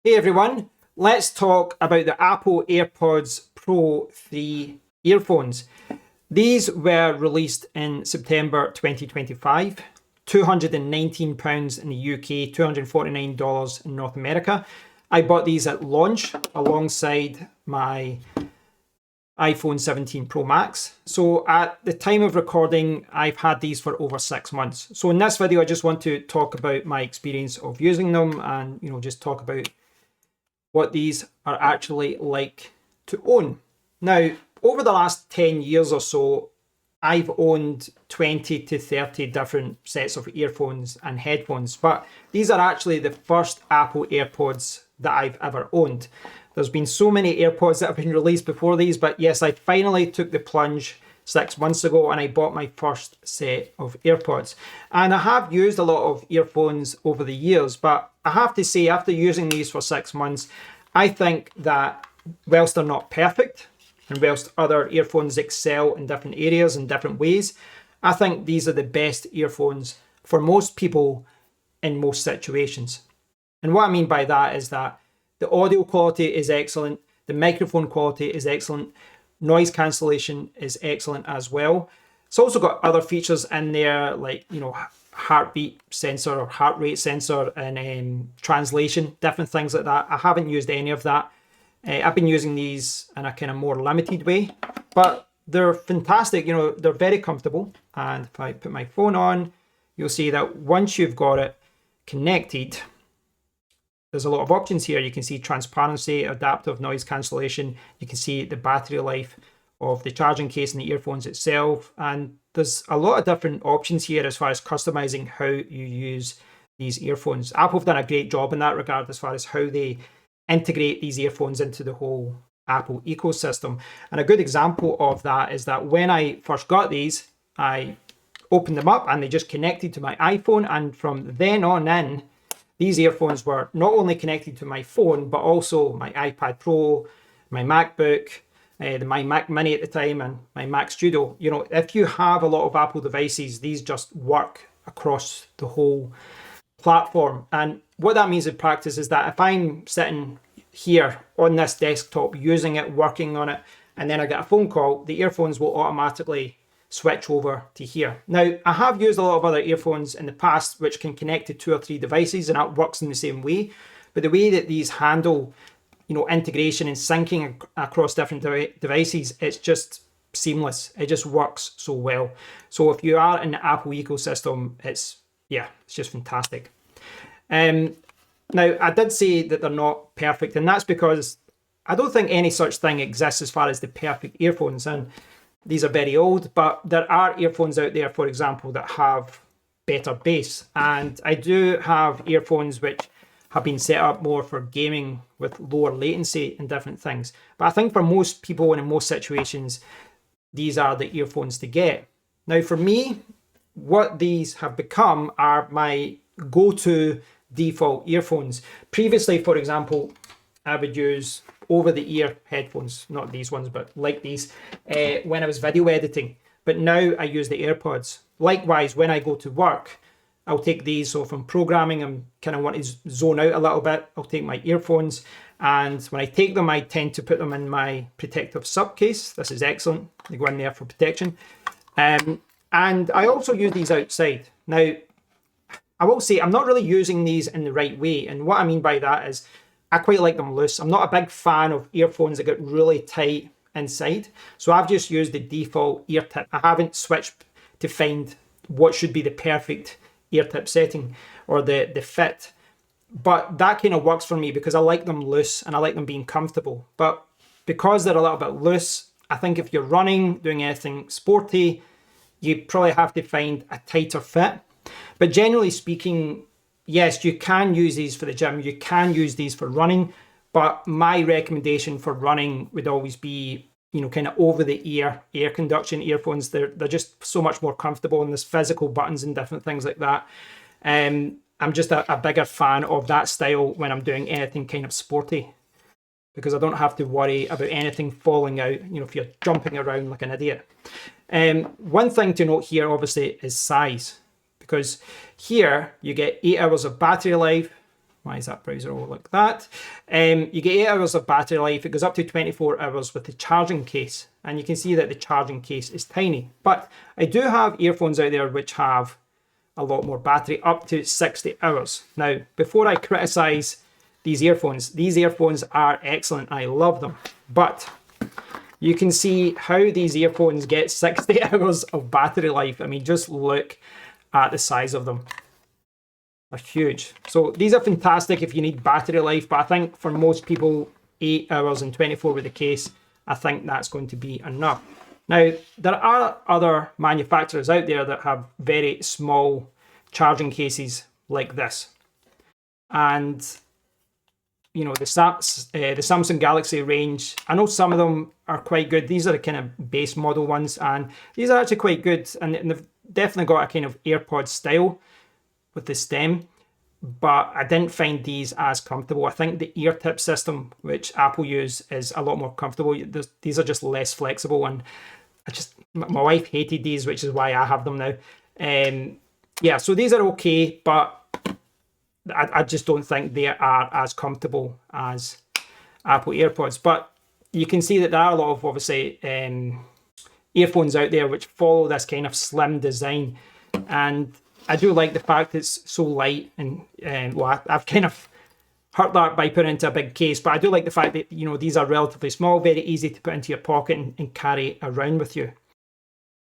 Hey everyone, let's talk about the Apple AirPods Pro 3 earphones. These were released in September 2025, £219 in the UK, $249 in North America. I bought these at launch alongside my iPhone 17 Pro Max. So at the time of recording, I've had these for over 6 months. So in this video, I just want to talk about my experience of using them and, just talk about what these are actually like to own. Now, over the last 10 years or so, I've owned 20 to 30 different sets of earphones and headphones, but these are actually the first Apple AirPods that I've ever owned. There's been so many AirPods that have been released before these, but yes, I finally took the plunge 6 months ago and I bought my first set of AirPods. And I have used a lot of earphones over the years, but I have to say, after using these for 6 months, I think that whilst they're not perfect, and whilst other earphones excel in different areas in different ways, I think these are the best earphones for most people in most situations. And what I mean by that is that the audio quality is excellent, the microphone quality is excellent, noise cancellation is excellent as well. It's also got other features in there like, heartbeat sensor or heart rate sensor and translation, different things like that. I haven't used any of that. I've been using these in a kind of more limited way, but they're fantastic. They're very comfortable. And if I put my phone on, you'll see that once you've got it connected, there's a lot of options here. You can see transparency, adaptive noise cancellation. You can see the battery life of the charging case and the earphones itself. And there's a lot of different options here as far as customizing how you use these earphones. Apple have done a great job in that regard as far as how they integrate these earphones into the whole Apple ecosystem. And a good example of that is that when I first got these, I opened them up and they just connected to my iPhone. And from then on in, these earphones were not only connected to my phone, but also my iPad Pro, my MacBook, my Mac Mini at the time, and my Mac Studio. If you have a lot of Apple devices, these just work across the whole platform. And what that means in practice is that if I'm sitting here on this desktop using it, working on it, and then I get a phone call, the earphones will automatically switch over to here. Now, I have used a lot of other earphones in the past which can connect to 2 or 3 devices, and that works in the same way. But the way that these handle, integration and syncing across different devices, it's just seamless. It just works so well. So if you are in the Apple ecosystem, it's just fantastic. Now, I did say that they're not perfect, and that's because I don't think any such thing exists as far as the perfect earphones. And these are very old, but there are earphones out there, for example, that have better bass. And I do have earphones which have been set up more for gaming with lower latency and different things. But I think for most people and in most situations, these are the earphones to get. Now, for me, what these have become are my go-to default earphones. Previously, for example, I would use over-the-ear headphones, not these ones, but like these, when I was video editing. But now I use the AirPods. Likewise, when I go to work, I'll take these. So if I'm programming, I'm kind of want to zone out a little bit, I'll take my earphones. And when I take them, I tend to put them in my protective sub case. This is excellent. They go in there for protection. And I also use these outside. Now, I will say I'm not really using these in the right way. And what I mean by that is I quite like them loose. I'm not a big fan of earphones that get really tight inside. So I've just used the default ear tip. I haven't switched to find what should be the perfect ear tip setting or the fit. But that kind of works for me because I like them loose and I like them being comfortable. But because they're a little bit loose, I think if you're running, doing anything sporty, you probably have to find a tighter fit. But generally speaking, yes, you can use these for the gym, you can use these for running, but my recommendation for running would always be, kind of over the ear air conduction earphones. They're just so much more comfortable, and there's physical buttons and different things like that. I'm just a bigger fan of that style when I'm doing anything kind of sporty, because I don't have to worry about anything falling out, if you're jumping around like an idiot. One thing to note here, obviously, is size, because here you get 8 hours of battery life, Why is that browser all like that? You get 8 hours of battery life. It goes up to 24 hours with the charging case. And you can see that the charging case is tiny. But I do have earphones out there which have a lot more battery, up to 60 hours. Now, before I criticize these earphones are excellent. I love them. But you can see how these earphones get 60 hours of battery life. I mean, just look at the size of them. They're huge. So these are fantastic if you need battery life, but I think for most people, 8 hours and 24 with the case, I think that's going to be enough. Now, there are other manufacturers out there that have very small charging cases like this. And, you know, the Samsung Galaxy range, I know some of them are quite good. These are the kind of base model ones, and these are actually quite good. And they've definitely got a kind of AirPod style with the stem, but I didn't find these as comfortable. I think the ear tip system, which Apple use, is a lot more comfortable. These are just less flexible, and my wife hated these, which is why I have them now. Yeah, so these are okay, but I just don't think they are as comfortable as Apple AirPods. But you can see that there are a lot of, obviously, earphones out there which follow this kind of slim design. And I do like the fact it's so light. And well, I've kind of hurt that by putting it into a big case. But I do like the fact that, you know, these are relatively small, very easy to put into your pocket and carry around with you.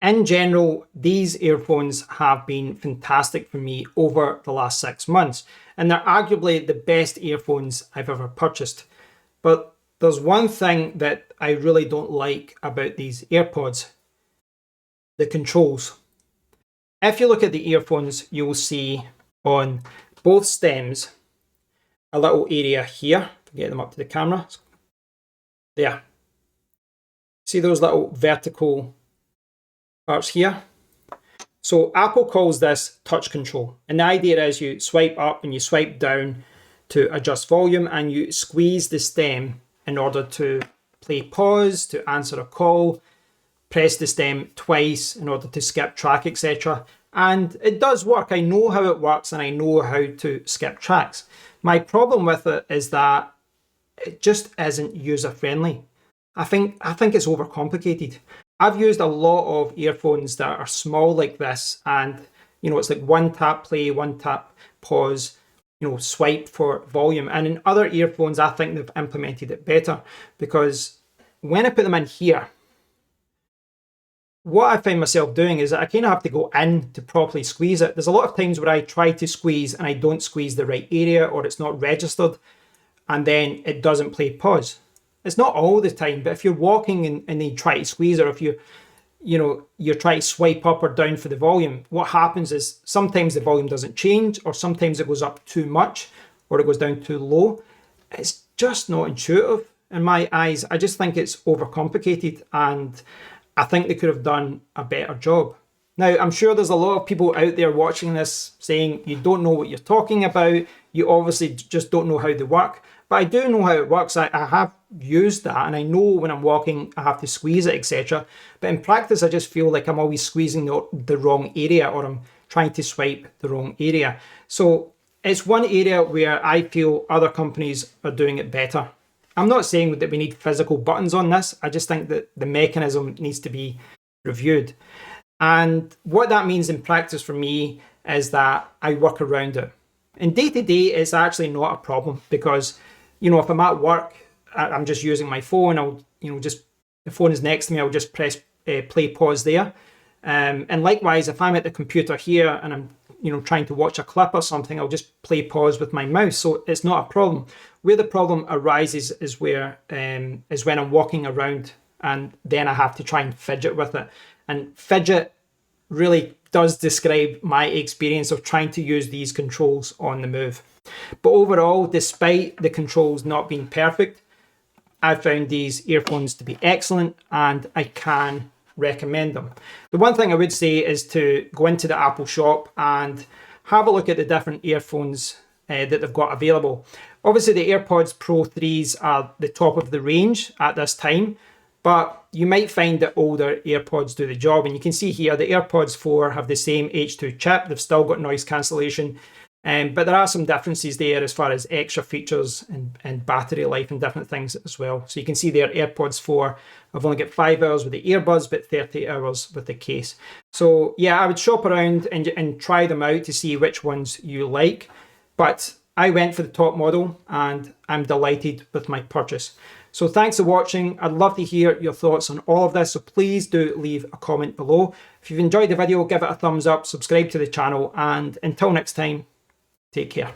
In general, these earphones have been fantastic for me over the last 6 months, and they're arguably the best earphones I've ever purchased. But there's one thing that I really don't like about these AirPods: the controls. If you look at the earphones, you will see on both stems a little area here. Get them up to the camera. There. See those little vertical parts here? So Apple calls this touch control. And the idea is you swipe up and you swipe down to adjust volume, and you squeeze the stem in order to play pause, to answer a call, press the stem twice in order to skip track, etc. And it does work. I know how it works and I know how to skip tracks. My problem with it is that it just isn't user friendly. I think it's overcomplicated. I've used a lot of earphones that are small like this, and you know, it's like one tap play, one tap pause, you know, swipe for volume. And in other earphones, I think they've implemented it better, because when I put them in here, what I find myself doing is that I kind of have to go in to properly squeeze it. There's a lot of times where I try to squeeze and I don't squeeze the right area, or it's not registered, and then it doesn't play pause. It's not all the time, but if you're walking and then you try to squeeze, or if you're trying to swipe up or down for the volume, what happens is sometimes the volume doesn't change, or sometimes it goes up too much, or it goes down too low. It's just not intuitive in my eyes. I just think it's overcomplicated, and I think they could have done a better job. Now, I'm sure there's a lot of people out there watching this saying you don't know what you're talking about. You obviously just don't know how they work. But I do know how it works. I have used that, and I know when I'm walking I have to squeeze it, etc. But in practice, I just feel like I'm always squeezing the wrong area, or I'm trying to swipe the wrong area. So it's one area where I feel other companies are doing it better. I'm not saying that we need physical buttons on this. I just think that the mechanism needs to be reviewed. And what that means in practice for me is that I work around it. In day-to-day, it's actually not a problem, because you know, if I'm at work, I'm just using my phone. The phone is next to me. I'll just press play pause there. And likewise, if I'm at the computer here and I'm, trying to watch a clip or something, I'll just play pause with my mouse. So it's not a problem. Where the problem arises is when I'm walking around, and then I have to try and fidget with it. And fidget really does describe my experience of trying to use these controls on the move. But overall, despite the controls not being perfect, I found these earphones to be excellent, and I can recommend them. The one thing I would say is to go into the Apple shop and have a look at the different earphones that they've got available. Obviously, the AirPods Pro 3s are the top of the range at this time, but you might find that older AirPods do the job. And you can see here, the AirPods 4 have the same H2 chip. They've still got noise cancellation. But there are some differences there as far as extra features and battery life and different things as well. So you can see there AirPods 4, I've only got 5 hours with the earbuds, but 30 hours with the case. So yeah, I would shop around and try them out to see which ones you like. But I went for the top model and I'm delighted with my purchase. So thanks for watching. I'd love to hear your thoughts on all of this, so please do leave a comment below. If you've enjoyed the video, give it a thumbs up, subscribe to the channel, and until next time, take care.